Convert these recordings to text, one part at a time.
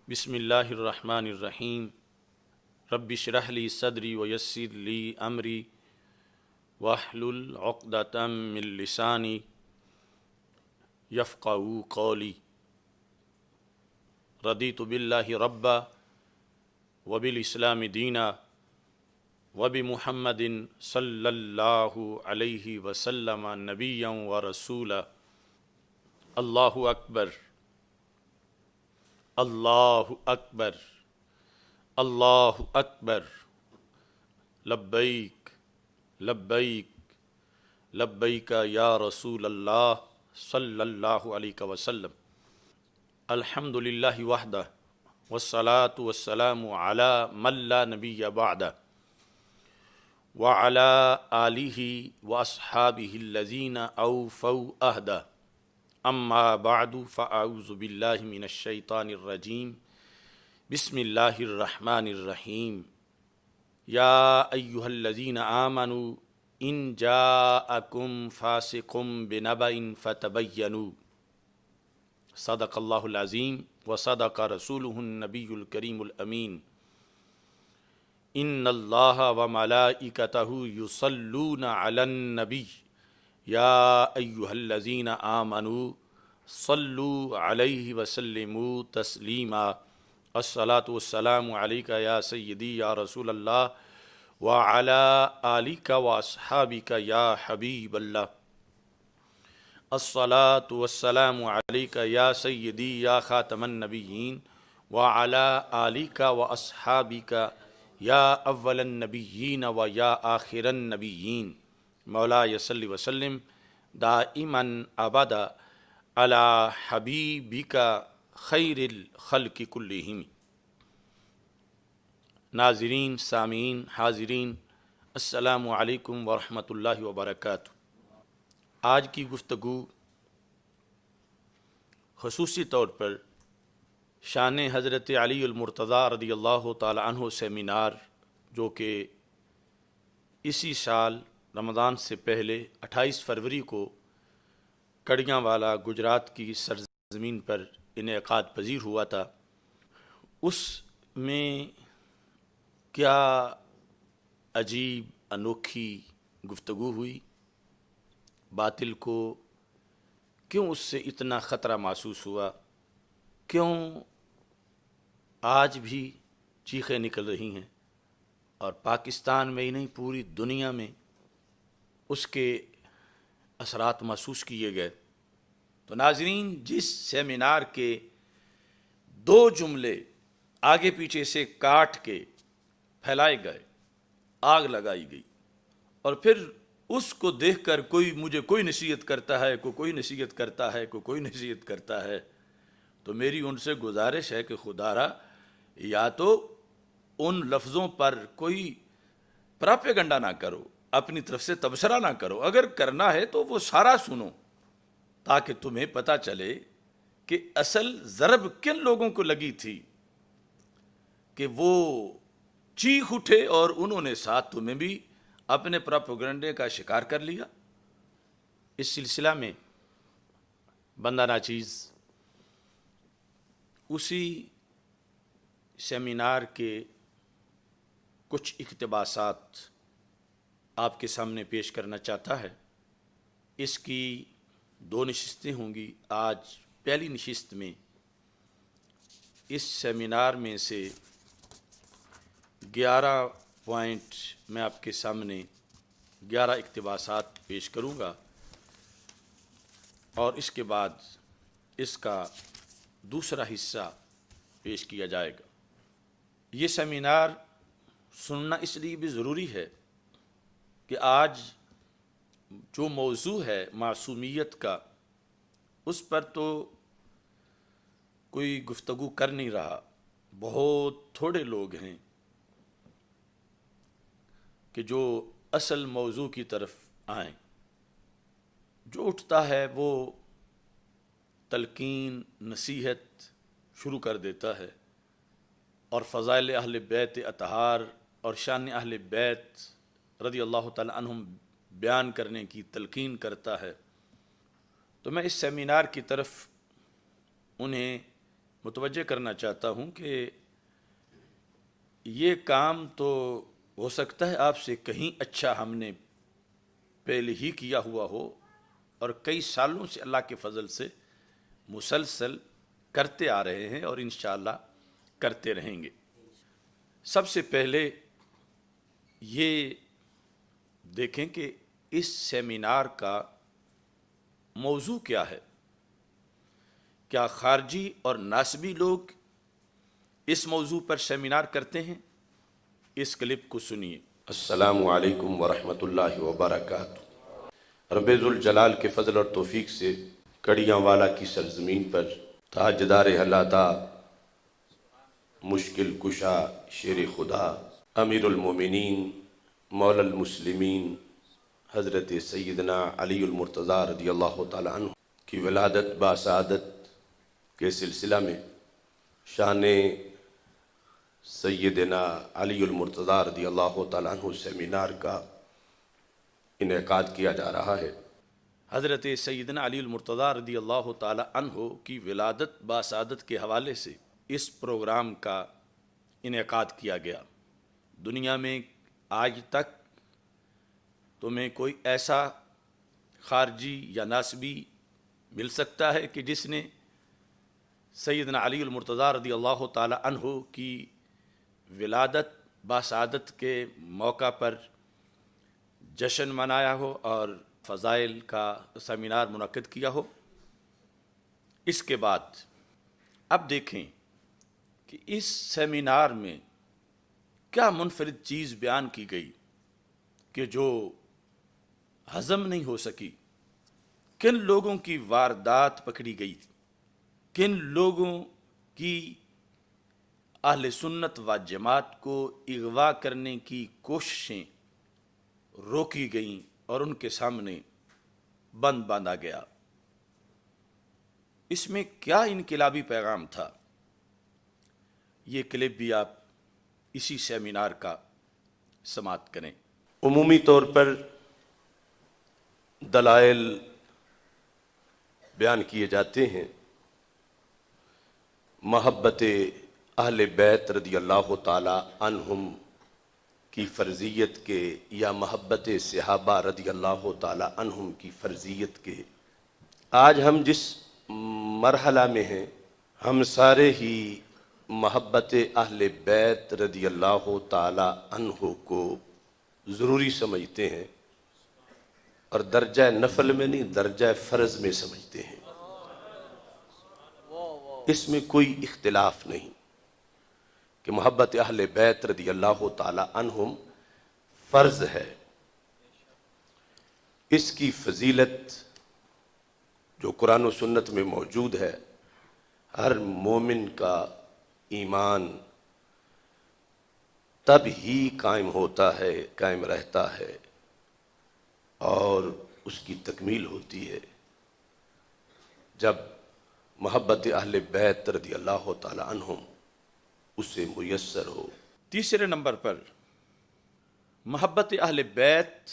بسم اللہ الرحمن الرحیم رب اشرح لی صدری ویسر لی امری واحلل عقدۃ من لسانی یفقہوا قولی رضیت باللہ ربا وبالاسلام دینا وبمحمد صلی اللہ علیہ وسلم نبیا ورسولا۔ اللہ اکبر، اللہ اکبر، اللہ اکبر، لبیک لبیک لبیک یا رسول اللہ صلی اللہ علیہ وسلم۔ الحمد للہ وحدہ والصلاة والسلام علی من لا نبی بعدہ وعلی آلہ واصحابہ الذین اوفوا عہدہ، اما بعد فاعوذ باللہ من الشیطان الرجیم، بسم اللہ الرحمن الرحیم۔ یا ایہا الذین آمنوا ان جاءکم فاسق بنبأ فتبینوا، صدق اللہ العظیم وصدق رسولہ النبی الکریم الامین۔ ان اللہ وملائکتہ یصلون علی النبی یا ایہا الذین آمنوا صلوا علیہ وسلموا تسلیما۔ الصلاۃ والسلام علیک یا سیدی یا رسول اللہ وعلی آلک واصحابک یا حبیب اللہ۔ الصلاۃ والسلام علیک یا سیدی یا خاتم النبیین وعلی آلک واصحابک یا اول النبیین و یا آخر النبیین۔ مولاي صل وسلم دائما ابدا علی حبیبک خیر الخلق کلہم۔ ناظرین، سامعین، حاضرین، السلام علیکم ورحمۃ اللہ وبرکاتہ۔ آج کی گفتگو خصوصی طور پر شان حضرت علی المرتضیٰ رضی اللہ تعالی عنہ سیمینار، جو کہ اسی سال رمضان سے پہلے 28 فروری کو کڑیاں والا گجرات کی سرزمین پر انعقاد پذیر ہوا تھا، اس میں کیا عجیب انوکھی گفتگو ہوئی۔ باطل کو کیوں اس سے اتنا خطرہ محسوس ہوا، کیوں آج بھی چیخیں نکل رہی ہیں، اور پاکستان میں ہی نہیں پوری دنیا میں اس کے اثرات محسوس کیے گئے۔ تو ناظرین، جس سیمینار کے 2 جملے آگے پیچھے سے کاٹ کے پھیلائے گئے، آگ لگائی گئی، اور پھر اس کو دیکھ کر کوئی نصیحت کرتا ہے، کوئی نصیحت کرتا ہے، کوئی نصیحت کرتا ہے، تو میری ان سے گزارش ہے کہ خدارا یا تو ان لفظوں پر کوئی پراپیگنڈا نہ کرو، اپنی طرف سے تبصرہ نہ کرو، اگر کرنا ہے تو وہ سارا سنو، تاکہ تمہیں پتہ چلے کہ اصل ضرب کن لوگوں کو لگی تھی کہ وہ چیخ اٹھے اور انہوں نے ساتھ تمہیں بھی اپنے پراپیگنڈے کا شکار کر لیا۔ اس سلسلہ میں بندہ ناچیز اسی سیمینار کے کچھ اقتباسات آپ کے سامنے پیش کرنا چاہتا ہے۔ اس کی 2 نشستیں ہوں گی۔ آج پہلی نشست میں اس سیمینار میں سے 11 پوائنٹ میں آپ کے سامنے 11 اقتباسات پیش کروں گا، اور اس کے بعد اس کا دوسرا حصہ پیش کیا جائے گا۔ یہ سیمینار سننا اس لیے بھی ضروری ہے کہ آج جو موضوع ہے معصومیت کا، اس پر تو کوئی گفتگو کر نہیں رہا۔ بہت تھوڑے لوگ ہیں کہ جو اصل موضوع کی طرف آئیں۔ جو اٹھتا ہے وہ تلقین، نصیحت شروع کر دیتا ہے، اور فضائل اہل بیت اطہار اور شان اہل بیت رضی اللہ تعالی عنہم بیان کرنے کی تلقین کرتا ہے۔ تو میں اس سیمینار کی طرف انہیں متوجہ کرنا چاہتا ہوں کہ یہ کام تو ہو سکتا ہے آپ سے کہیں اچھا ہم نے پہلے ہی کیا ہوا ہو اور کئی سالوں سے اللہ کے فضل سے مسلسل کرتے آ رہے ہیں اور انشاءاللہ کرتے رہیں گے۔ سب سے پہلے یہ دیکھیں کہ اس سیمینار کا موضوع کیا ہے۔ کیا خارجی اور ناسبی لوگ اس موضوع پر سیمینار کرتے ہیں؟ اس کلپ کو سنیے۔ السلام علیکم ورحمۃ اللہ وبرکاتہ۔ رب ذوالجلال کے فضل اور توفیق سے کڑیاں والا کی سرزمین پر تاجدار حلاتا، مشکل کشا، شیر خدا، امیر المومنین، مولا المسلمین حضرت سیدنا علی المرتضیٰ رضی اللہ تعالی عنہ کی ولادت باسعادت کے سلسلہ میں شان سیدنا علی المرتضیٰ رضی اللہ تعالیٰ عنہ سیمینار کا انعقاد کیا جا رہا ہے۔ حضرت سیدنا علی المرتضیٰ رضی اللہ تعالی عنہ کی ولادت باسعادت کے حوالے سے اس پروگرام کا انعقاد کیا گیا۔ دنیا میں آج تک تمہیں کوئی ایسا خارجی یا ناسبی مل سکتا ہے کہ جس نے سیدنا علی المرتضیٰ رضی اللہ تعالی عنہ کی ولادت باسعادت کے موقع پر جشن منایا ہو اور فضائل کا سیمینار منعقد کیا ہو؟ اس کے بعد اب دیکھیں کہ اس سیمینار میں کیا منفرد چیز بیان کی گئی کہ جو ہضم نہیں ہو سکی۔ کن لوگوں کی واردات پکڑی گئی، کن لوگوں کی اہل سنت و جماعت کو اغوا کرنے کی کوششیں روکی گئیں اور ان کے سامنے بند باندھا گیا۔ اس میں کیا انقلابی پیغام تھا؟ یہ کلپ بھی آپ اسی سیمینار کا سماعت کریں۔ عمومی طور پر دلائل بیان کیے جاتے ہیں محبت اہل بیت رضی اللہ تعالی عنہم کی فرضیت کے یا محبت صحابہ رضی اللہ تعالی عنہم کی فرضیت کے۔ آج ہم جس مرحلہ میں ہیں ہم سارے ہی محبت اہل بیت رضی اللہ تعالی عنہ کو ضروری سمجھتے ہیں اور درجہ نفل میں نہیں درجہ فرض میں سمجھتے ہیں۔ اس میں کوئی اختلاف نہیں کہ محبت اہل بیت رضی اللہ تعالی عنہم فرض ہے۔ اس کی فضیلت جو قرآن و سنت میں موجود ہے، ہر مومن کا ایمان تب ہی قائم ہوتا ہے، قائم رہتا ہے اور اس کی تکمیل ہوتی ہے جب محبت اہل بیت رضی اللہ تعالی عنہم اسے میسر ہو۔ تیسرے نمبر پر محبت اہل بیت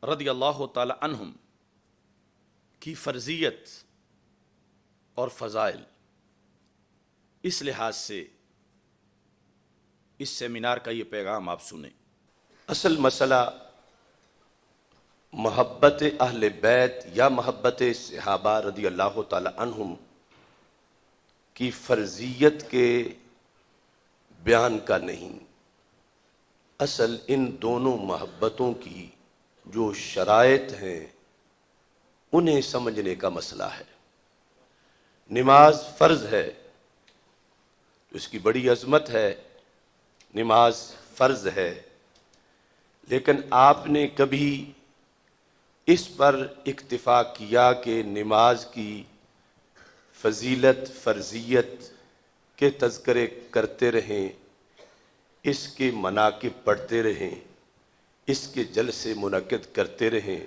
رضی اللہ تعالی عنہم کی فرضیت اور فضائل، اس لحاظ سے اس سیمینار کا یہ پیغام آپ سنیں۔ اصل مسئلہ محبت اہل بیت یا محبت صحابہ رضی اللہ تعالی عنہم کی فرضیت کے بیان کا نہیں، اصل ان دونوں محبتوں کی جو شرائط ہیں انہیں سمجھنے کا مسئلہ ہے۔ نماز فرض ہے، اس کی بڑی عظمت ہے، نماز فرض ہے، لیکن آپ نے کبھی اس پر اکتفا کیا کہ نماز کی فضیلت فرضیت کے تذکرے کرتے رہیں، اس کے مناقب پڑھتے رہیں، اس کے جلسے منعقد کرتے رہیں،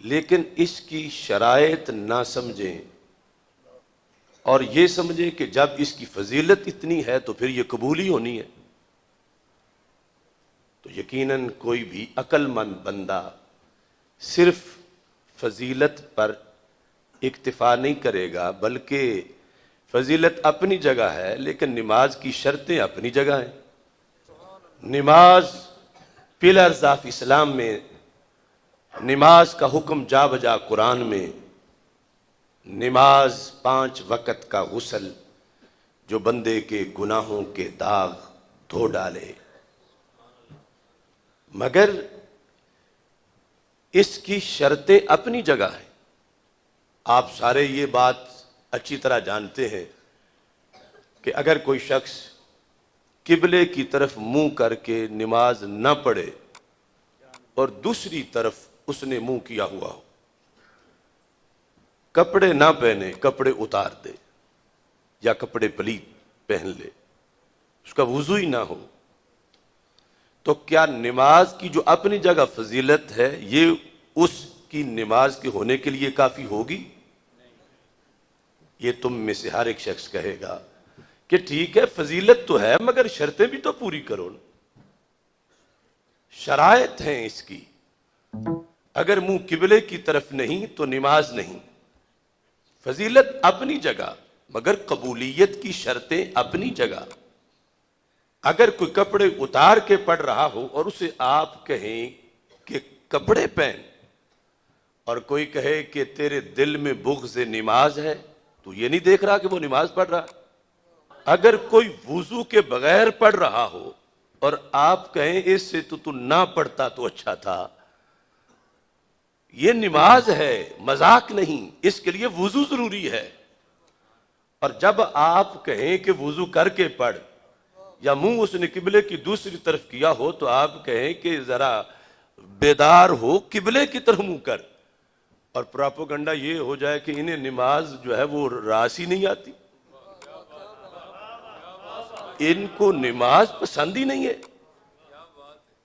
لیکن اس کی شرائط نہ سمجھیں اور یہ سمجھیں کہ جب اس کی فضیلت اتنی ہے تو پھر یہ قبول ہی ہونی ہے، تو یقیناً کوئی بھی عقل مند بندہ صرف فضیلت پر اکتفا نہیں کرے گا، بلکہ فضیلت اپنی جگہ ہے لیکن نماز کی شرطیں اپنی جگہ ہیں. نماز پلرز آف اسلام میں، نماز کا حکم جا بجا قرآن میں، نماز 5 وقت کا غسل جو بندے کے گناہوں کے داغ دھو ڈالے، مگر اس کی شرطیں اپنی جگہ ہیں. آپ سارے یہ بات اچھی طرح جانتے ہیں کہ اگر کوئی شخص قبلے کی طرف منہ کر کے نماز نہ پڑھے اور دوسری طرف اس نے منہ کیا ہوا ہو، کپڑے نہ پہنے، کپڑے اتار دے یا کپڑے پلیت پہن لے، اس کا وضو ہی نہ ہو، تو کیا نماز کی جو اپنی جگہ فضیلت ہے یہ اس کی نماز کے ہونے کے لیے کافی ہوگی؟ یہ تم میں سے ہر ایک شخص کہے گا کہ ٹھیک ہے فضیلت تو ہے مگر شرطیں بھی تو پوری کرو نا. شرائط ہیں اس کی. اگر منہ قبلے کی طرف نہیں تو نماز نہیں. فضیلت اپنی جگہ مگر قبولیت کی شرطیں اپنی جگہ. اگر کوئی کپڑے اتار کے پڑھ رہا ہو اور اسے آپ کہیں کہ کپڑے پہن، اور کوئی کہے کہ تیرے دل میں بغض نماز ہے، تو یہ نہیں دیکھ رہا کہ وہ نماز پڑھ رہا. اگر کوئی وضو کے بغیر پڑھ رہا ہو اور آپ کہیں اس سے تو نہ پڑھتا تو اچھا تھا، یہ نماز ہے، مذاق نہیں، اس کے لیے وضو ضروری ہے. اور جب آپ کہیں کہ وضو کر کے پڑھ، یا منہ اس نے قبلے کی دوسری طرف کیا ہو تو آپ کہیں کہ ذرا بیدار ہو، قبلے کی طرف منہ کر، اور پراپوگنڈا یہ ہو جائے کہ انہیں نماز جو ہے وہ راس ہی نہیں آتی، ان کو نماز پسند ہی نہیں ہے،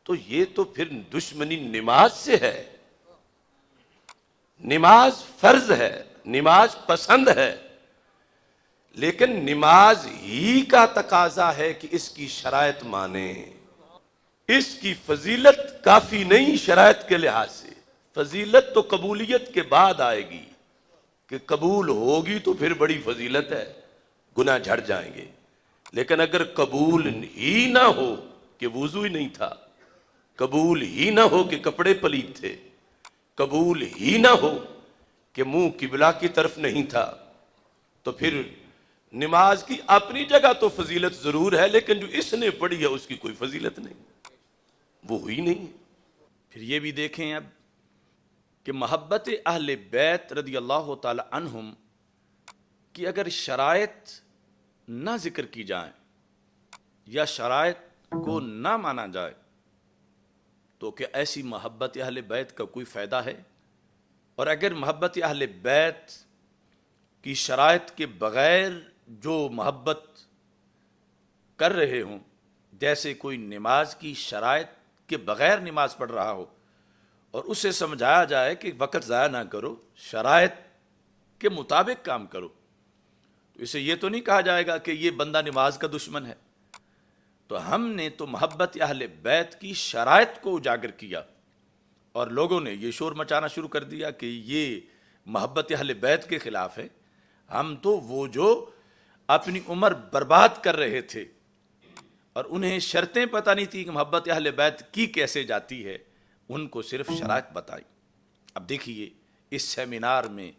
تو یہ تو پھر دشمنی نماز سے ہے. نماز فرض ہے، نماز پسند ہے، لیکن نماز ہی کا تقاضا ہے کہ اس کی شرائط مانیں. اس کی فضیلت کافی نہیں شرائط کے لحاظ سے. فضیلت تو قبولیت کے بعد آئے گی، کہ قبول ہوگی تو پھر بڑی فضیلت ہے، گناہ جھڑ جائیں گے. لیکن اگر قبول ہی نہ ہو کہ وضو ہی نہیں تھا، قبول ہی نہ ہو کہ کپڑے پلیت تھے، قبول ہی نہ ہو کہ منہ قبلہ کی طرف نہیں تھا، تو پھر نماز کی اپنی جگہ تو فضیلت ضرور ہے، لیکن جو اس نے پڑھی ہے اس کی کوئی فضیلت نہیں، وہ ہوئی نہیں. پھر یہ بھی دیکھیں اب کہ محبت اہل بیت رضی اللہ تعالی عنہم کی اگر شرائط نہ ذکر کی جائیں یا شرائط کو نہ مانا جائے تو کہ ایسی محبت اہل بیت کا کوئی فائدہ ہے؟ اور اگر محبت اہل بیت کی شرائط کے بغیر جو محبت کر رہے ہوں، جیسے کوئی نماز کی شرائط کے بغیر نماز پڑھ رہا ہو اور اسے سمجھایا جائے کہ وقت ضائع نہ کرو، شرائط کے مطابق کام کرو، تو اسے یہ تو نہیں کہا جائے گا کہ یہ بندہ نماز کا دشمن ہے. تو ہم نے تو محبت اہل بیت کی شرائط کو اجاگر کیا اور لوگوں نے یہ شور مچانا شروع کر دیا کہ یہ محبت اہل بیت کے خلاف ہے. ہم تو وہ جو اپنی عمر برباد کر رہے تھے اور انہیں شرطیں پتہ نہیں تھی کہ محبت اہل بیت کی کیسے جاتی ہے، ان کو صرف شرائط بتائی. اب دیکھیے اس سیمینار میں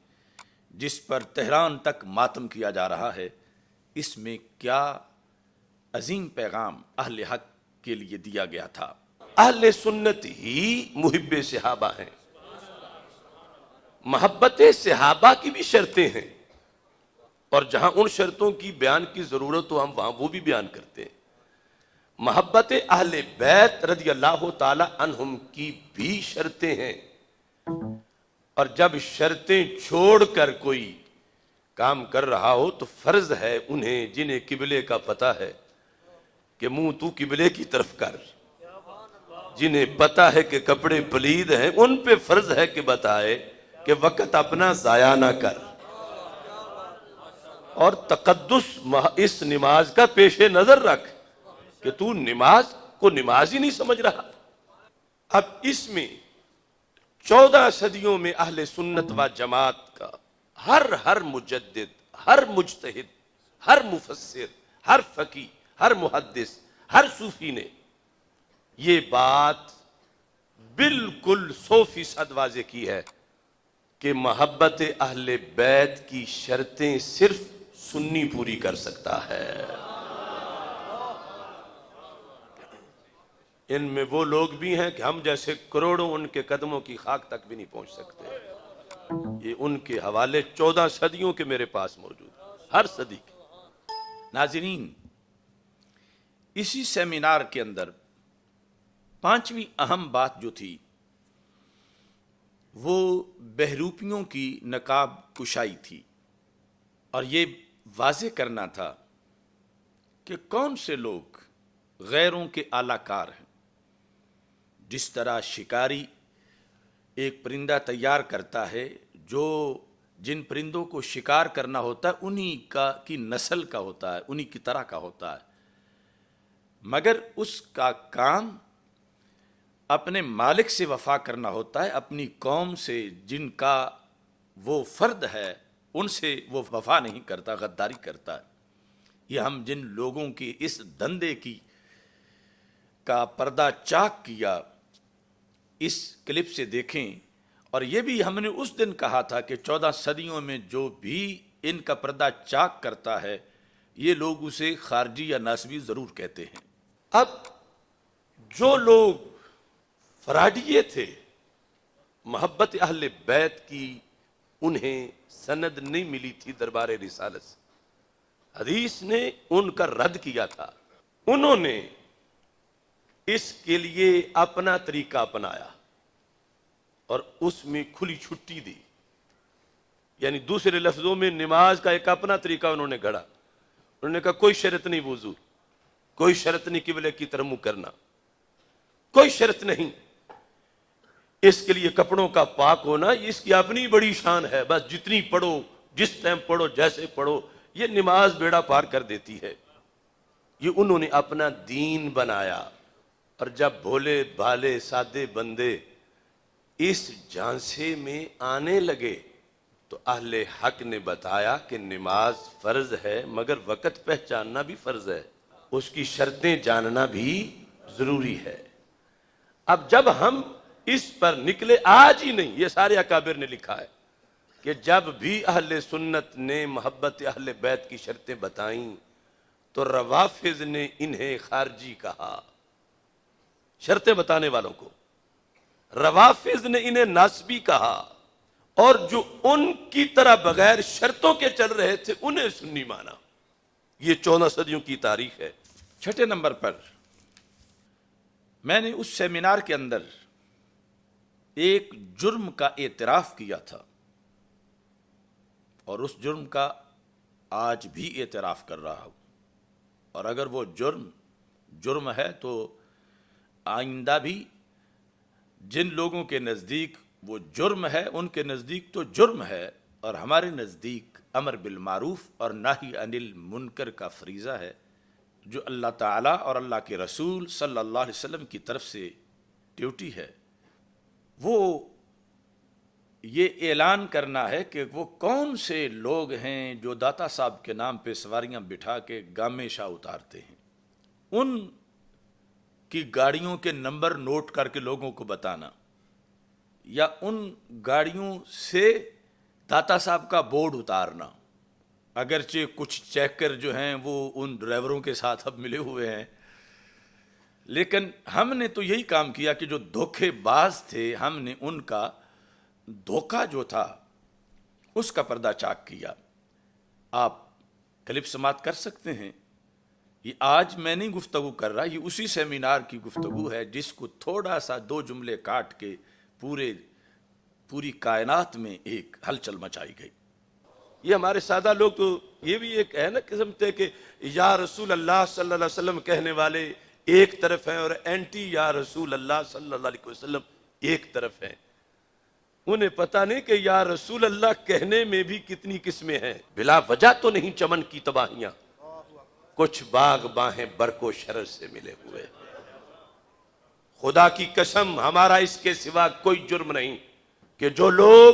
جس پر تہران تک ماتم کیا جا رہا ہے، اس میں کیا عظیم پیغام اہل حق کے لیے دیا گیا تھا. اہل سنت ہی محب صحابہ ہیں. محبت صحابہ کی بھی شرطیں ہیں، اور جہاں ان شرطوں کی بیان کی ضرورت ہو ہم وہاں وہ بھی بیان کرتے ہیں. محبت اہل بیت رضی اللہ تعالی عنہم کی بھی شرطیں ہیں، اور جب شرطیں چھوڑ کر کوئی کام کر رہا ہو تو فرض ہے انہیں، جنہیں قبلے کا پتہ ہے کہ منہ تو قبلے کی طرف کر، جنہیں پتہ ہے کہ کپڑے پلید ہیں، ان پہ فرض ہے کہ بتائے کہ وقت اپنا ضائع نہ کر، اور تقدس اس نماز کا پیش نظر رکھ کہ تو نماز کو نماز ہی نہیں سمجھ رہا. اب اس میں 14 صدیوں میں اہل سنت و جماعت کا ہر مجدد، ہر مجتہد ہر مفسر، ہر فقی، ہر محدث، ہر صوفی نے یہ بات بالکل 100% واضح کی ہے کہ محبت اہل بیت کی شرطیں صرف سنی پوری کر سکتا ہے۔ ان میں وہ لوگ بھی ہیں کہ ہم جیسے کروڑوں ان کے قدموں کی خاک تک بھی نہیں پہنچ سکتے۔ یہ ان کے حوالے 14 صدیوں کے میرے پاس موجود ہیں، ہر صدی کے۔ ناظرین، اسی سیمینار کے اندر 5ویں اہم بات جو تھی وہ بہروپیوں کی نقاب کشائی تھی، اور یہ واضح کرنا تھا کہ کون سے لوگ غیروں کے اعلی کار ہیں۔ جس طرح شکاری ایک پرندہ تیار کرتا ہے جو جن پرندوں کو شکار کرنا ہوتا ہے انہی کی نسل کا ہوتا ہے، انہی کی طرح کا ہوتا ہے، مگر اس کا کام اپنے مالک سے وفا کرنا ہوتا ہے، اپنی قوم سے جن کا وہ فرد ہے ان سے وہ وفا نہیں کرتا، غداری کرتا ہے۔ یہ ہم جن لوگوں کی اس دندے کا پردہ چاک کیا اس کلپ سے دیکھیں، اور یہ بھی ہم نے اس دن کہا تھا کہ 14 صدیوں میں جو بھی ان کا پردہ چاک کرتا ہے یہ لوگ اسے خارجی یا ناسبی ضرور کہتے ہیں۔ اب جو لوگ فراڈیے تھے محبت اہل بیت کی، انہیں سند نہیں ملی تھی دربار رسالت سے، حدیث نے ان کا رد کیا تھا، انہوں نے اس کے لیے اپنا طریقہ اپنایا اور اس میں کھلی چھٹی دی، یعنی دوسرے لفظوں میں نماز کا ایک اپنا طریقہ انہوں نے گھڑا۔ انہوں نے کہا کوئی شرط نہیں وضو، کوئی شرط نہیں قبلے کی طرف منہ کرنا، کوئی شرط نہیں، اس کے لیے کپڑوں کا پاک ہونا اس کی اپنی بڑی شان ہے، بس جتنی پڑھو، جس ٹائم پڑھو، جیسے پڑھو، یہ نماز بیڑا پار کر دیتی ہے۔ یہ انہوں نے اپنا دین بنایا، اور جب بھولے بھالے سادے بندے اس جھانسے میں آنے لگے تو اہل حق نے بتایا کہ نماز فرض ہے مگر وقت پہچاننا بھی فرض ہے، اس کی شرطیں جاننا بھی ضروری ہے۔ اب جب ہم اس پر نکلے، آج ہی نہیں، یہ سارے اکابر نے لکھا ہے کہ جب بھی اہل سنت نے محبت اہل بیت کی شرطیں بتائیں تو روافض نے انہیں خارجی کہا، شرطیں بتانے والوں کو۔ روافض نے انہیں ناسبی کہا، اور جو ان کی طرح بغیر شرطوں کے چل رہے تھے انہیں سنی مانا۔ یہ 14 صدیوں کی تاریخ ہے۔ 6 نمبر پر میں نے اس سیمینار کے اندر ایک جرم کا اعتراف کیا تھا، اور اس جرم کا آج بھی اعتراف کر رہا ہوں، اور اگر وہ جرم ہے تو آئندہ بھی جن لوگوں کے نزدیک وہ جرم ہے ان کے نزدیک تو جرم ہے، اور ہمارے نزدیک امر بالمعروف اور نہی عن المنکر کا فریضہ ہے جو اللہ تعالیٰ اور اللہ کے رسول صلی اللہ علیہ وسلم کی طرف سے ڈیوٹی ہے۔ وہ یہ اعلان کرنا ہے کہ وہ کون سے لوگ ہیں جو داتا صاحب کے نام پہ سواریاں بٹھا کے گامے شاہ اتارتے ہیں، ان کی گاڑیوں کے نمبر نوٹ کر کے لوگوں کو بتانا، یا ان گاڑیوں سے داتا صاحب کا بورڈ اتارنا، اگرچہ کچھ چیکر جو ہیں وہ ان ڈرائیوروں کے ساتھ اب ملے ہوئے ہیں، لیکن ہم نے تو یہی کام کیا کہ جو دھوکے باز تھے ہم نے ان کا دھوکہ جو تھا اس کا پردہ چاک کیا۔ آپ کلپ سماعت کر سکتے ہیں، یہ آج میں نہیں گفتگو کر رہا، یہ اسی سیمینار کی گفتگو ہے جس کو تھوڑا سا 2 جملے کاٹ کے پوری کائنات میں ایک ہلچل مچائی گئی۔ یہ ہمارے سادہ لوگ تو یہ بھی ایک ہے نا قسم تھے کہ یا رسول اللہ صلی اللہ علیہ وسلم کہنے والے ایک طرف ہیں اور اینٹی یا رسول اللہ صلی اللہ علیہ وسلم ایک طرف ہیں۔ انہیں پتہ نہیں کہ یا رسول اللہ کہنے میں بھی کتنی قسمیں ہیں۔ بلا وجہ تو نہیں چمن کی تباہیاں، کچھ باغ باہیں برق و شرر سے ملے ہوئے۔ خدا کی قسم ہمارا اس کے سوا کوئی جرم نہیں کہ جو لوگ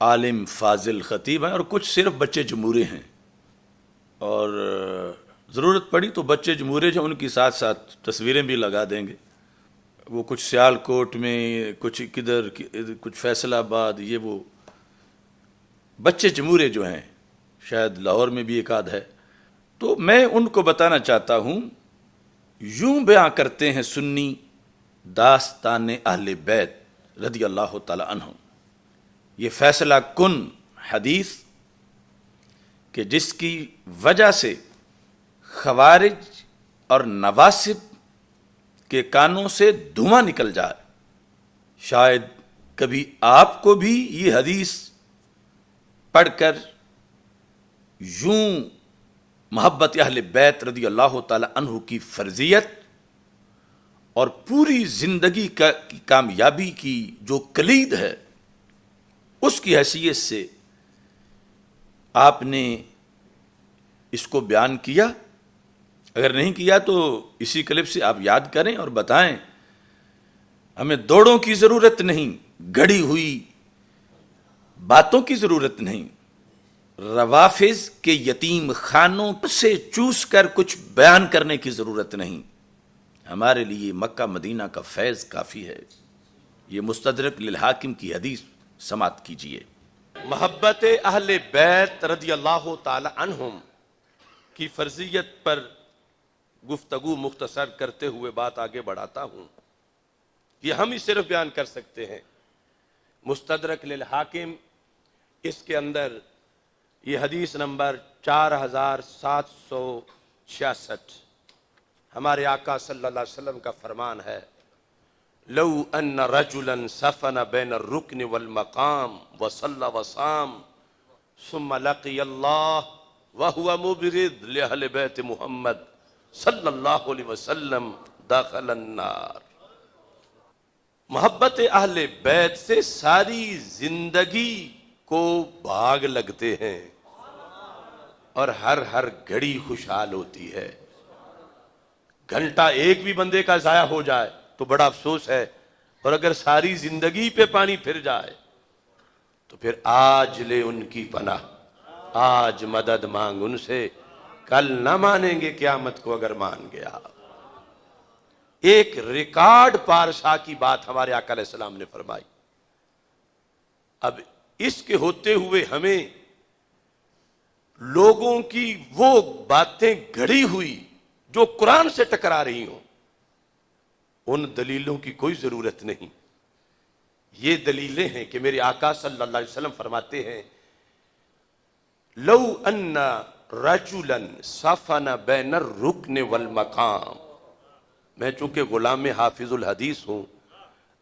عالم فاضل خطیب ہیں اور کچھ صرف بچے جمہورے ہیں، اور ضرورت پڑی تو بچے جمہورے جو ان کی ساتھ ساتھ تصویریں بھی لگا دیں گے. وہ کچھ سیال کوٹ میں، کچھ کدھر، کچھ فیصل آباد، یہ وہ بچے جمہورے جو ہیں، شاید لاہور میں بھی ایک آدھ ہے. تو میں ان کو بتانا چاہتا ہوں، یوں بیان کرتے ہیں سنی داستان اہل بیت رضی اللہ تعالی عنہ، یہ فیصلہ کن حدیث کہ جس کی وجہ سے خوارج اور نواسب کے کانوں سے دھواں نکل جائے. شاید کبھی آپ کو بھی یہ حدیث پڑھ کر یوں محبت اہل بیت رضی اللہ تعالی عنہ کی فرضیت اور پوری زندگی کی کامیابی کی جو کلید ہے اس کی حیثیت سے آپ نے اس کو بیان کیا. اگر نہیں کیا تو اسی کلپ سے آپ یاد کریں اور بتائیں. ہمیں دوڑوں کی ضرورت نہیں، گڑھی ہوئی باتوں کی ضرورت نہیں، روافظ کے یتیم خانوں سے چوس کر کچھ بیان کرنے کی ضرورت نہیں. ہمارے لیے مکہ مدینہ کا فیض کافی ہے. یہ مستدرک للحاکم کی حدیث سماعت کیجئے. محبت اہل بیت رضی اللہ تعالی عنہم کی فرضیت پر گفتگو مختصر کرتے ہوئے بات آگے بڑھاتا ہوں. یہ ہم ہی صرف بیان کر سکتے ہیں. مستدرک للحاکم، اس کے اندر یہ حدیث نمبر 4766 ہمارے آقا صلی اللہ علیہ وسلم کا فرمان ہے، لو ان رجلا سفن بین الرکن والمقام وصلى وصام ثم لقي اللہ وهو مبرد لأہل بیت محمد صلی اللہ علیہ وسلم داخل النار. محبت اہل بیت سے ساری زندگی کو بھاگ لگتے ہیں اور ہر گھڑی خوشحال ہوتی ہے. گھنٹہ ایک بھی بندے کا ضائع ہو جائے تو بڑا افسوس ہے، اور اگر ساری زندگی پہ پانی پھر جائے تو پھر آج لے ان کی پناہ، آج مدد مانگ ان سے، کل نہ مانیں گے قیامت کو اگر مان گیا. ایک ریکارڈ پارسا کی بات ہمارے آقا علیہ السلام نے فرمائی. اب اس کے ہوتے ہوئے ہمیں لوگوں کی وہ باتیں گھڑی ہوئی جو قرآن سے ٹکرا رہی ہوں، ان دلیلوں کی کوئی ضرورت نہیں. یہ دلیلیں ہیں کہ میرے آقا صلی اللہ علیہ وسلم فرماتے ہیں، لو ان رجلا سفن بین الرکن والمقام. میں چونکہ غلام حافظ الحدیث ہوں،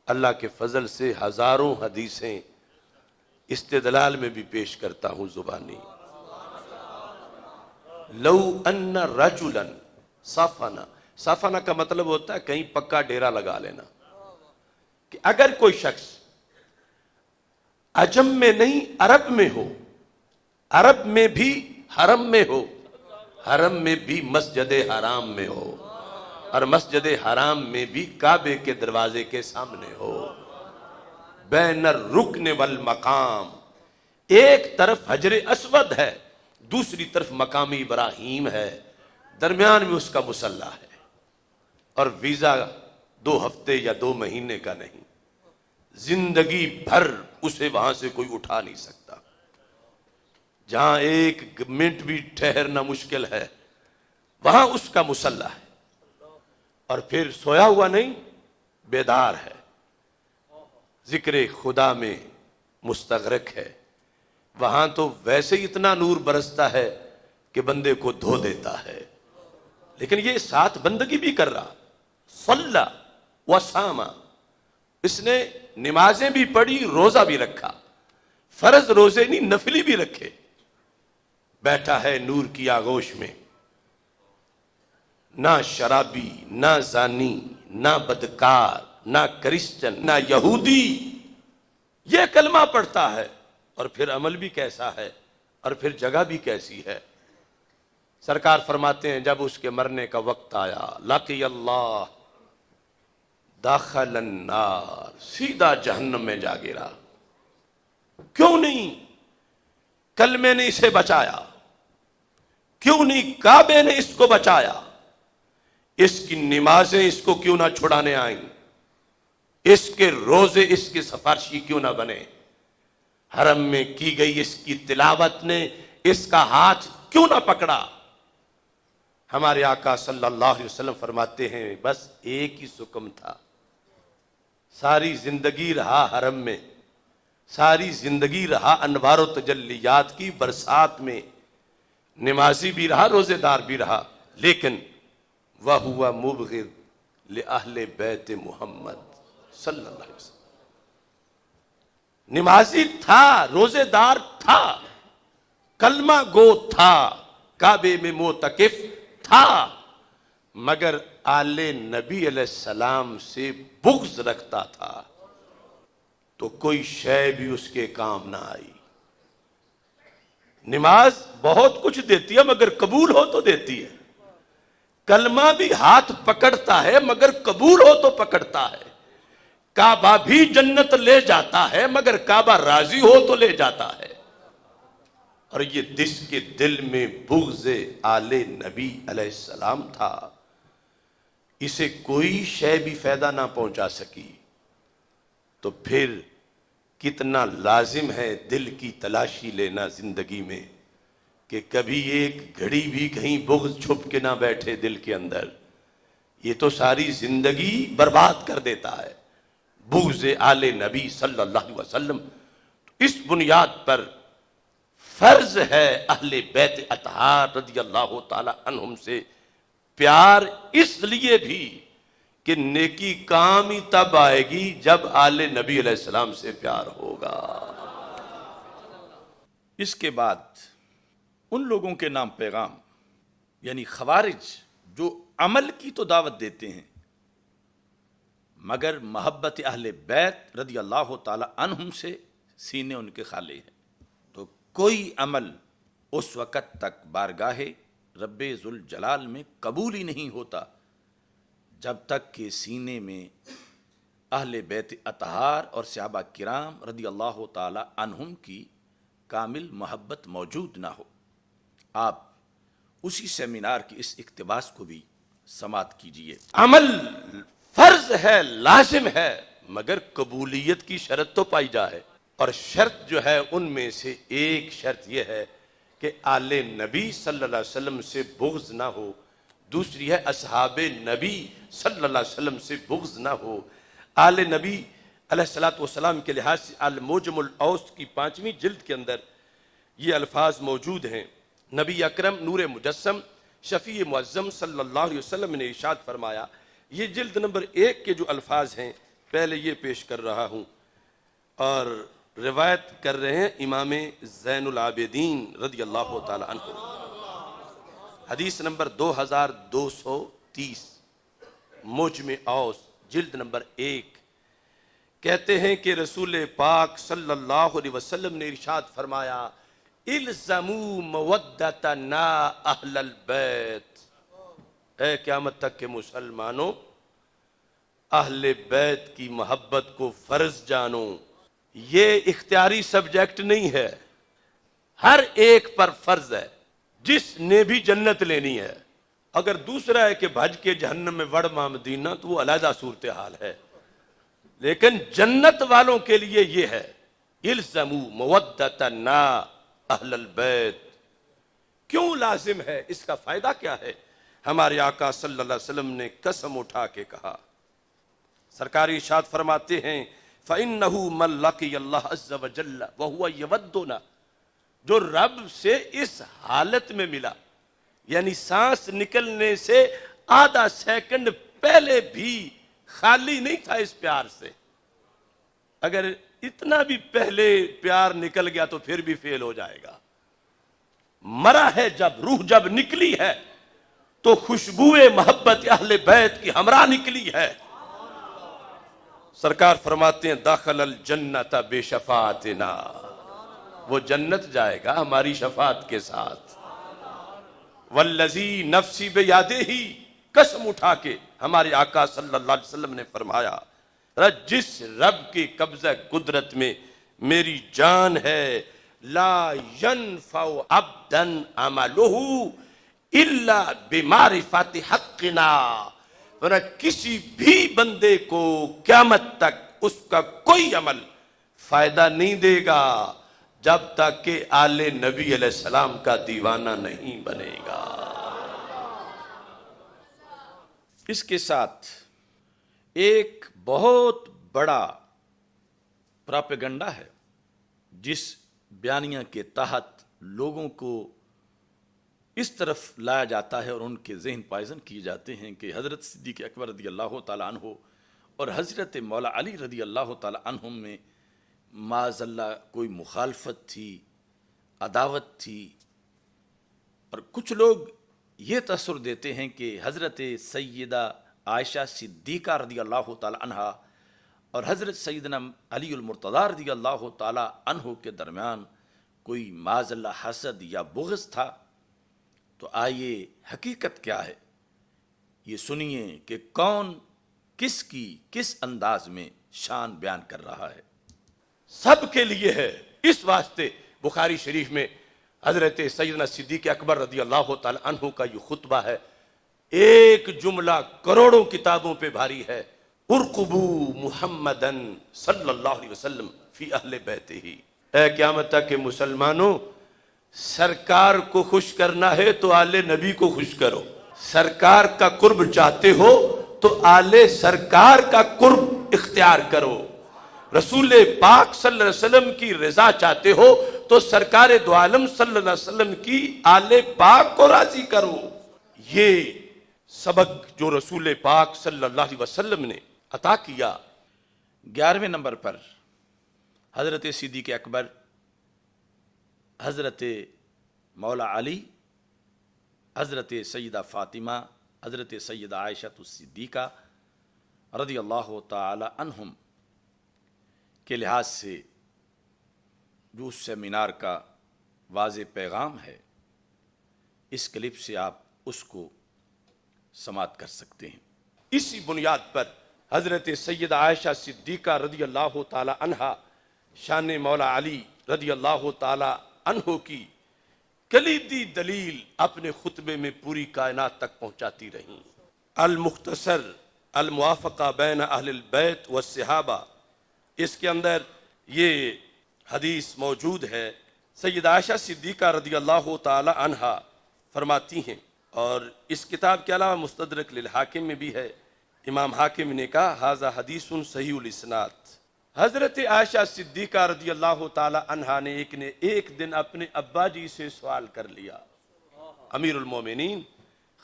اللہ کے فضل سے ہزاروں حدیثیں استدلال میں بھی پیش کرتا ہوں زبانی. لو ان رجلا سفن کا مطلب ہوتا ہے کہیں پکا ڈیرا لگا لینا، کہ اگر کوئی شخص عجم میں نہیں عرب میں ہو، عرب میں بھی حرم میں ہو، حرم میں بھی مسجد حرام میں ہو، اور مسجد حرام میں بھی کعبے کے دروازے کے سامنے ہو، بین الرکن والمقام، ایک طرف حجر اسود ہے، دوسری طرف مقام ابراہیم ہے، درمیان میں اس کا مصلی ہے، اور ویزا 2 ہفتے یا 2 مہینے کا نہیں، زندگی بھر اسے وہاں سے کوئی اٹھا نہیں سکتا. جہاں 1 منٹ بھی ٹھہرنا مشکل ہے وہاں اس کا مصلی ہے، اور پھر سویا ہوا نہیں، بیدار ہے، ذکر خدا میں مستغرق ہے. وہاں تو ویسے ہی اتنا نور برستا ہے کہ بندے کو دھو دیتا ہے، لیکن یہ ساتھ بندگی بھی کر رہا. صلی وصام، اس نے نمازیں بھی پڑھی، روزہ بھی رکھا، فرض روزے نہیں نفلی بھی رکھے، بیٹھا ہے نور کی آغوش میں، نہ شرابی، نہ زانی، نہ بدکار، نہ کرسچن، نہ یہودی، یہ کلمہ پڑھتا ہے، اور پھر عمل بھی کیسا ہے، اور پھر جگہ بھی کیسی ہے. سرکار فرماتے ہیں جب اس کے مرنے کا وقت آیا، لقی اللہ داخل النار، سیدھا جہنم میں جا گرا. کیوں نہیں کلمے نے اسے بچایا؟ کیوں نہیں کعبے نے اس کو بچایا؟ اس کی نمازیں اس کو کیوں نہ چھڑانے آئیں؟ اس کے روزے اس کے سفارشی کیوں نہ بنے؟ حرم میں کی گئی اس کی تلاوت نے اس کا ہاتھ کیوں نہ پکڑا؟ ہمارے آقا صلی اللہ علیہ وسلم فرماتے ہیں بس ایک ہی حکم تھا، ساری زندگی رہا حرم میں، ساری زندگی رہا انوار و تجلیات کی برسات میں، نمازی بھی رہا روزے دار بھی رہا، لیکن وَهُوَ مُبْغِضٌ لِأَهْلِ بَيْتِ محمد صلی اللہ علیہ وسلم۔ نمازی تھا، روزے دار تھا، کلمہ گو تھا، کعبے میں معتکف تھا، مگر آل نبی علیہ السلام سے بغض رکھتا تھا، تو کوئی شے بھی اس کے کام نہ آئی۔ نماز بہت کچھ دیتی ہے مگر قبول ہو تو دیتی ہے، کلمہ بھی ہاتھ پکڑتا ہے مگر قبول ہو تو پکڑتا ہے، کعبہ بھی جنت لے جاتا ہے مگر کعبہ راضی ہو تو لے جاتا ہے۔ اور یہ جس کے دل میں بغض آل نبی علیہ السلام تھا، اسے کوئی شے بھی فائدہ نہ پہنچا سکی، تو پھر کتنا لازم ہے دل کی تلاشی لینا زندگی میں، کہ کبھی ایک گھڑی بھی کہیں بغض چھپ کے نہ بیٹھے دل کے اندر، یہ تو ساری زندگی برباد کر دیتا ہے بغض آل نبی صلی اللہ علیہ وسلم۔ اس بنیاد پر فرض ہے اہل بیت اطہار رضی اللہ تعالی عنہم سے پیار، اس لیے بھی کہ نیکی کام ہی تب آئے گی جب آل نبی علیہ السلام سے پیار ہوگا۔ اس کے بعد ان لوگوں کے نام پیغام، یعنی خوارج، جو عمل کی تو دعوت دیتے ہیں مگر محبت اہل بیت رضی اللہ تعالی عنہم سے سینے ان کے خالی ہیں، تو کوئی عمل اس وقت تک بارگاہ رب ذوالجلال میں قبول ہی نہیں ہوتا جب تک کہ سینے میں اہل بیت اطہار اور صحابہ کرام رضی اللہ تعالی عنہم کی کامل محبت موجود نہ ہو۔ آپ اسی سیمینار کی اس اقتباس کو بھی سماعت کیجئے۔ عمل فرض ہے، لازم ہے، مگر قبولیت کی شرط تو پائی جائے، اور شرط جو ہے ان میں سے ایک شرط یہ ہے کہ آل نبی صلی اللہ علیہ وسلم سے بغض نہ ہو، دوسری ہے اصحاب نبی صلی اللہ علیہ وسلم سے بغض نہ ہو۔ آل نبی علیہ السلام کے لحاظ سے المعجم الاوسط کی 5ویں جلد کے اندر یہ الفاظ موجود ہیں۔ نبی اکرم نور مجسم شفیع معظم صلی اللہ علیہ وسلم نے ارشاد فرمایا، یہ جلد نمبر 1 کے جو الفاظ ہیں پہلے یہ پیش کر رہا ہوں، اور روایت کر رہے ہیں امام زین العابدین رضی اللہ تعالی عنہ، حدیث نمبر 2230، معجم اوسط جلد نمبر 1، کہتے ہیں کہ رسول پاک صلی اللہ علیہ وسلم نے ارشاد فرمایا، الزموا مودتنا اہل البیت، اے قیامت تک کے مسلمانوں اہل بیت کی محبت کو فرض جانو۔ یہ اختیاری سبجیکٹ نہیں ہے، ہر ایک پر فرض ہے، جس نے بھی جنت لینی ہے۔ اگر دوسرا ہے کہ بھج کے جہنم میں وڑ مدینہ تو وہ علیحدہ صورتحال ہے، لیکن جنت والوں کے لیے یہ ہے، الزموا مودتنا اہل البیت۔ کیوں لازم ہے؟ اس کا فائدہ کیا ہے؟ ہمارے آقا صلی اللہ علیہ وسلم نے قسم اٹھا کے کہا، سرکار ارشاد فرماتے ہیں، فَإِنَّهُ مَن لَقِيَ اللَّهَ عَزَّ وَجَلَّ وَهُوَ يَوَدُّنَا، جو رب سے اس حالت میں ملا، یعنی سانس نکلنے سے آدھا سیکنڈ پہلے بھی خالی نہیں تھا اس پیار سے، اگر اتنا بھی پہلے پیار نکل گیا تو پھر بھی فیل ہو جائے گا۔ مرا ہے جب، روح جب نکلی ہے تو خوشبوئے محبت اہل بیت کی ہمراہ نکلی ہے۔ سرکار فرماتے ہیں، داخل الجنت بے شفاعتنا، وہ جنت جائے گا ہماری شفاعت کے ساتھ۔ والذی نفسی بیادہ، قسم اٹھا کے ہمارے آقا صلی اللہ علیہ وسلم نے فرمایا، جس رب کے قبضہ قدرت میں میری جان ہے، لا ينفع عبدا عملہ الا بمعرفت حقنا، ورنہ کسی بھی بندے کو قیامت تک اس کا کوئی عمل فائدہ نہیں دے گا جب تک کہ آل نبی علیہ السلام کا دیوانہ نہیں بنے گا۔ اس کے ساتھ ایک بہت بڑا پراپیگنڈا ہے جس بیانیہ کے تحت لوگوں کو اس طرف لایا جاتا ہے اور ان کے ذہن پائزن کیے جاتے ہیں کہ حضرت صدیق اکبر رضی اللہ تعالیٰ عنہ اور حضرت مولا علی رضی اللہ تعالیٰ عنہم میں معاذ اللہ کوئی مخالفت تھی، عداوت تھی، اور کچھ لوگ یہ تصور دیتے ہیں کہ حضرت سیدہ عائشہ صدیقہ رضی اللہ تعالیٰ عنہ اور حضرت سیدنا علی المرتضیٰ رضی اللہ تعالیٰ عنہ کے درمیان کوئی معاذ اللہ حسد یا بغض تھا۔ تو آئیے حقیقت کیا ہے یہ سنیے کہ کون کس کی کس انداز میں شان بیان کر رہا ہے۔ سب کے لیے ہے، اس واسطے بخاری شریف میں حضرت سیدنا صدیق اکبر رضی اللہ تعالی عنہ کا یہ خطبہ ہے، ایک جملہ کروڑوں کتابوں پہ بھاری ہے، ارقبوا محمدن صلی اللہ علیہ وسلم فی اہل بیتہ۔ اے قیامت تک کے مسلمانوں، سرکار کو خوش کرنا ہے تو آل نبی کو خوش کرو، سرکار کا قرب چاہتے ہو تو آل سرکار کا قرب اختیار کرو، رسول پاک صلی اللہ علیہ وسلم کی رضا چاہتے ہو تو سرکار دو عالم صلی اللہ علیہ وسلم کی آل پاک کو راضی کرو۔ یہ سبق جو رسول پاک صلی اللہ علیہ وسلم نے عطا کیا۔ 11ویں نمبر پر حضرت صدیق اکبر، حضرت مولا علی، حضرت سیدہ فاطمہ، حضرت سیدہ عائشہ الصدیقہ رضی اللہ تعالی عنہم کے لحاظ سے جو اس سیمینار کا واضح پیغام ہے، اس کلپ سے آپ اس کو سماعت کر سکتے ہیں۔ اسی بنیاد پر حضرت سیدہ عائشہ صدیقہ رضی اللہ تعالی عنہ شان مولا علی رضی اللہ تعالی عنہ کی کلیدی دلیل اپنے خطبے میں پوری کائنات تک پہنچاتی رہیں۔ المختصر الموافقہ بین اہل البیت والصحابہ، اس کے اندر یہ حدیث موجود ہے۔ سیدہ عائشہ صدیقہ رضی اللہ تعالی عنہ فرماتی ہیں، اور اس کتاب کے علاوہ مستدرک للحاکم میں بھی ہے، امام حاکم نے کہا ھذا حدیث صحیح الاسناد۔ حضرت عائشہ صدیقہ رضی اللہ تعالی عنہ نے ایک دن اپنے ابا جی سے سوال کر لیا، امیر المومنین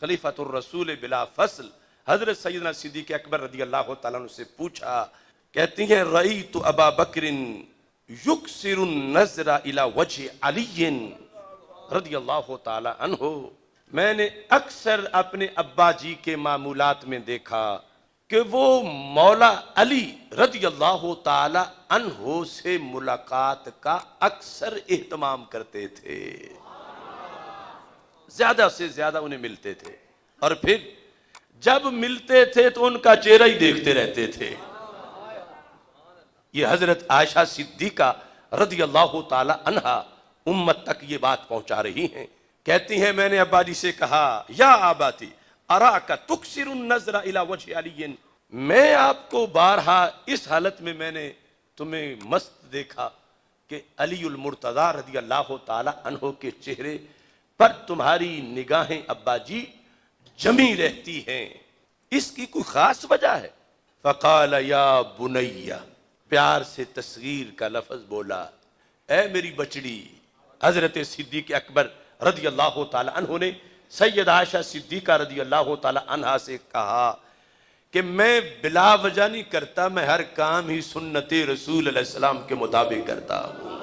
خلیفۃ الرسول بلا فصل حضرت سیدنا صدیق اکبر رضی اللہ تعالیٰ عنہ سے پوچھا، کہتی ہیں رأیت ابا بکر یکسر النظر الی وجہ علی رضی اللہ تعالی عنہ، میں نے اکثر اپنے ابا جی کے معمولات میں دیکھا کہ وہ مولا علی رضی اللہ تعالی عنہ سے ملاقات کا اکثر اہتمام کرتے تھے، زیادہ سے زیادہ انہیں ملتے تھے، اور پھر جب ملتے تھے تو ان کا چہرہ ہی دیکھتے رہتے تھے۔ یہ حضرت عائشہ صدیقہ رضی اللہ تعالی عنہ امت تک یہ بات پہنچا رہی ہیں، کہتی ہیں میں نے ابا جی سے کہا یا آباتی اراک تکسر النظر الی وجہ علی، میں آپ کو بارہا اس حالت میں میں نے تمہیں مست دیکھا کہ علی المرتضیٰ رضی اللہ تعالی عنہ کے چہرے پر تمہاری نگاہیں ابا جی جمی رہتی ہیں، اس کی کوئی خاص وجہ ہے؟ فقال یا بنیہ، پیار سے تصغیر کا لفظ بولا، اے میری بچڑی۔ حضرت صدیق اکبر رضی اللہ تعالی عنہ نے سیدہ عائشہ صدیقہ رضی اللہ تعالی عنہ سے کہا کہ میں بلا وجہ نہیں کرتا، میں ہر کام ہی سنت رسول علیہ السلام کے مطابق کرتا ہوں۔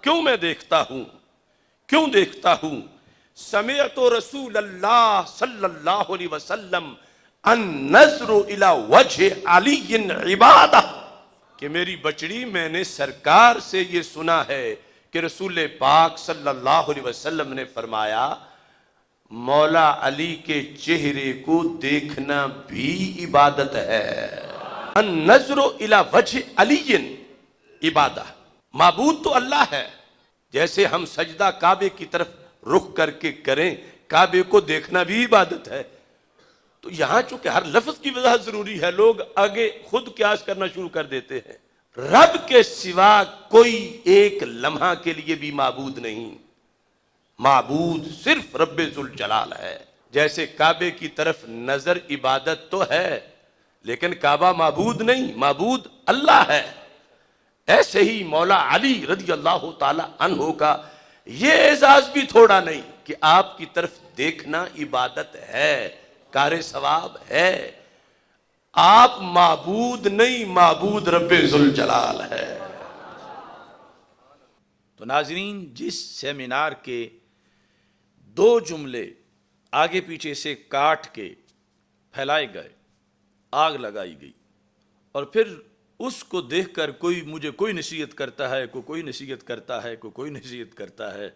کیوں میں دیکھتا ہوں؟ کیوں دیکھتا ہوں؟ سمعت رسول اللہ صلی اللہ علیہ وسلم النظر الی وجہ علی عبادہ، کہ میری بچڑی میں نے سرکار سے یہ سنا ہے کہ رسول پاک صلی اللہ علیہ وسلم نے فرمایا مولا علی کے چہرے کو دیکھنا بھی عبادت ہے۔ النظر الی وجہ علی عبادہ، معبود تو اللہ ہے. جیسے ہم سجدہ کعبے کی طرف رخ کر کے کریں، کعبے کو دیکھنا بھی عبادت ہے. تو یہاں چونکہ ہر لفظ کی وضاحت ضروری ہے، لوگ آگے خود قیاس کرنا شروع کر دیتے ہیں. رب کے سوا کوئی ایک لمحہ کے لیے بھی معبود نہیں، معبود صرف رب ذوالجلال ہے. جیسے کعبے کی طرف نظر عبادت تو ہے، لیکن کعبہ معبود نہیں، معبود اللہ ہے. ایسے ہی مولا علی رضی اللہ تعالی عنہ کا یہ اعزاز بھی تھوڑا نہیں کہ آپ کی طرف دیکھنا عبادت ہے، کار ثواب ہے. آپ معبود نہیں، معبود رب ذوالجلال ہے. تو ناظرین، جس سیمینار کے دو جملے آگے پیچھے سے کاٹ کے پھیلائے گئے، آگ لگائی گئی، اور پھر اس کو دیکھ کر کوئی مجھے کوئی نصیحت کرتا ہے، کوئی نصیحت کرتا ہے، کوئی نصیحت کرتا ہے،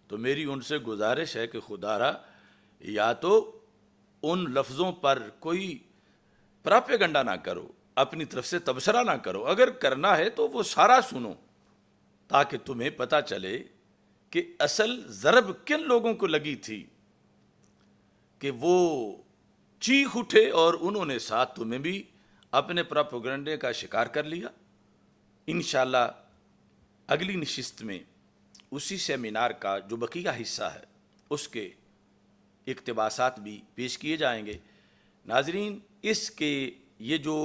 تو میری ان سے گزارش ہے کہ خدارا یا تو ان لفظوں پر کوئی پراپیگنڈا نہ کرو، اپنی طرف سے تبصرہ نہ کرو. اگر کرنا ہے تو وہ سارا سنو، تاکہ تمہیں پتہ چلے کہ اصل ضرب کن لوگوں کو لگی تھی کہ وہ چیخ اٹھے اور انہوں نے ساتھ تمہیں بھی اپنے پراپیگنڈے کا شکار کر لیا. انشاءاللہ اگلی نشست میں اسی سیمینار کا جو بقیہ حصہ ہے اس کے اقتباسات بھی پیش کیے جائیں گے. ناظرین، اس کے یہ جو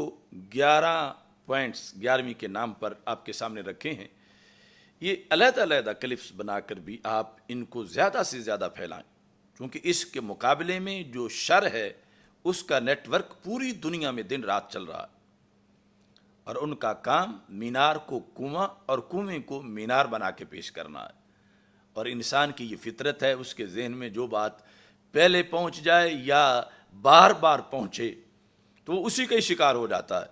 11 پوائنٹس 11ویں کے نام پر آپ کے سامنے رکھے ہیں، یہ علیحدہ علیحدہ کلپس بنا کر بھی آپ ان کو زیادہ سے زیادہ پھیلائیں، کیونکہ اس کے مقابلے میں جو شر ہے اس کا نیٹ ورک پوری دنیا میں دن رات چل رہا ہے، اور ان کا کام مینار کو کنواں اور کنویں کو مینار بنا کے پیش کرنا ہے. اور انسان کی یہ فطرت ہے، اس کے ذہن میں جو بات پہلے پہنچ جائے یا بار بار پہنچے تو وہ اسی کا ہی شکار ہو جاتا ہے،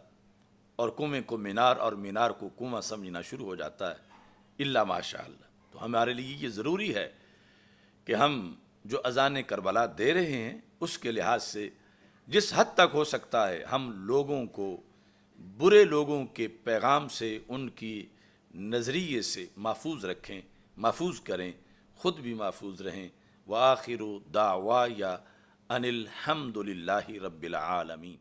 اور کنویں کو مینار اور مینار کو کنواں سمجھنا شروع ہو جاتا ہے. الا ماشاء اللہ. تو ہمارے لیے یہ ضروری ہے کہ ہم جو اذان کربلا دے رہے ہیں اس کے لحاظ سے جس حد تک ہو سکتا ہے ہم لوگوں کو برے لوگوں کے پیغام سے، ان کی نظریے سے محفوظ رکھیں، محفوظ کریں، خود بھی محفوظ رہیں. وآخر دعوایا ان الحمد للہ رب العالمین.